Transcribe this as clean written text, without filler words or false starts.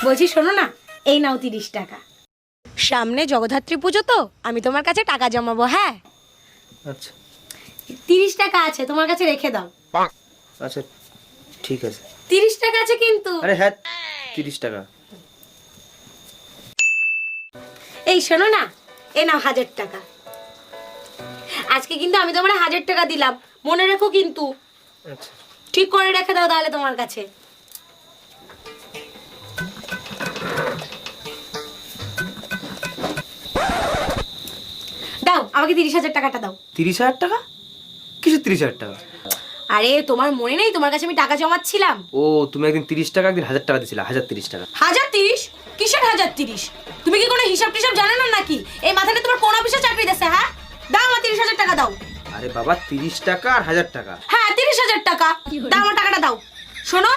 বলছি শোনো না, এই নাও 30 টাকা। সামনে জগদ্ধাত্রী পুজো তো, আমি তোমার কাছে টাকা জমাবো। হ্যাঁ আচ্ছা 30 টাকা আছে, তোমার কাছে রেখে দাও। আচ্ছা ঠিক আছে। 30 টাকা আছে কিন্তু। আরে হ্যাঁ 30 টাকা। এই শোনো না, এই নাও 1000 টাকা। আজকে কিন্তু আমি তোমার 1000 টাকা দিলাম, মনে রেখো কিন্তু। আচ্ছা ঠিক করে রেখে দাও তাহলে তোমার কাছে। দাও আমাকে 30,000 টাকাটা দাও। 30,000 টাকা? কিসের 30,000 টাকা? আরে তোমার মনে নেই তোমার কাছে আমি টাকা জমাচ্ছিলাম? ও তুমি একদিন 30 টাকা একদিন 1000 টাকা দিয়েছিলে, 1030 টাকা। 1030? কিসের 1030? তুমি কি কোনো হিসাব টিসাব জানো না নাকি? এই মাথাটা তোমার কোন অফিসে চাকরি দিছে? হ্যাঁ দাও আমার 30,000 টাকা দাও। আরে বাবা 30 টাকা আর 1000 টাকা। হ্যাঁ 30,000 টাকা দাও, আমার টাকাটা দাও। শোনো